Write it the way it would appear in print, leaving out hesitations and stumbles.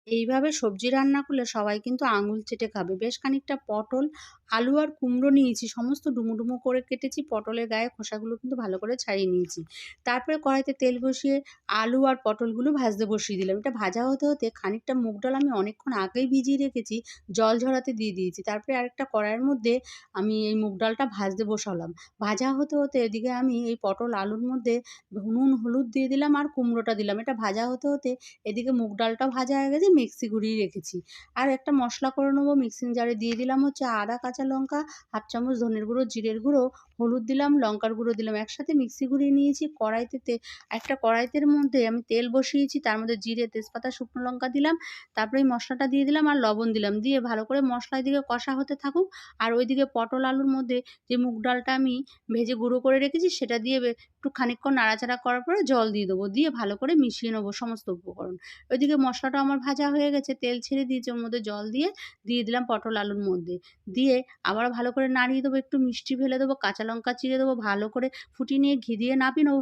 এইভাবে সবজি রান্না করলে সবাই কিন্তু আঙুল চেটে খাবে। বেশ খানিকটা পটল, আলু আর কুমড়ো নিয়েছি। সমস্ত ডুমো, ডুমো করে কেটেছি। পটলের গায়ে খোসাগুলো কিন্তু ভালো করে ছাড়িয়ে নিয়েছি। তারপরে কড়াইতে তেল বসিয়ে আলু আর পটলগুলো ভাজতে বসিয়ে দিলাম। এটা ভাজা হতে, হতে খানিকটা মুগ ডাল আমি অনেকক্ষণ আগেই ভিজিয়ে রেখেছি, জল ঝরাতে দিয়ে দিয়েছি। তারপরে আরেকটা কড়াইয়ের মধ্যে আমি এই মুগ ডালটা ভাজতে বসালাম। ভাজা হতে, হতে এদিকে আমি এই পটল, আলুর মধ্যে নুন, হলুদ দিয়ে দিলাম আর কুমড়োটা দিলাম। এটা ভাজা হতে, হতে এদিকে মুগ ডালটাও ভাজা হয়ে গেছে, মিক্সি ঘুরিয়ে রেখেছি। আর একটা মসলা করে নেবো, মিক্সিং জারে দিয়ে দিলাম হচ্ছে আদা, কাঁচা লঙ্কা, হাফ চামচ ধনের গুঁড়ো, জিরের গুঁড়ো, হলুদ দিলাম, লঙ্কার গুঁড়ো দিলাম। একসাথে মিক্সি ঘুরিয়ে নিয়েছি। একটা কড়াইতের মধ্যে আমি তেল বসিয়েছি, তার মধ্যে জিরে, তেজপাতা, শুকনো লঙ্কা দিলাম। তারপরে এই মসলাটা দিয়ে দিলাম আর লবণ দিলাম। দিয়ে ভালো করে মসলা এদিকে কষা হতে থাকুক। আর ওইদিকে পটল, আলুর মধ্যে যে মুগ ডালটা আমি ভেজে গুঁড়ো করে রেখেছি সেটা দিয়ে একটু খানিকক্ষণ নাড়াচাড়া করার পরে জল দিয়ে দেবো। দিয়ে ভালো করে মিশিয়ে নেবো সমস্ত উপকরণ। ওইদিকে মসলাটা আমার ভাজা হয়ে গেছে, তেল ছেড়ে দিয়েছে, ওর মধ্যে জল দিয়ে দিলাম পটল আলুর মধ্যে। দিয়ে আবার ভালো করে নাড়িয়ে দেবো, একটু মিষ্টি ফেলে দেবো, কাঁচা লঙ্কা চিড়ে দেবো, ভালো করে ফুটিয়ে নিয়ে ঘি দিয়ে নাবিয়ে নেবো।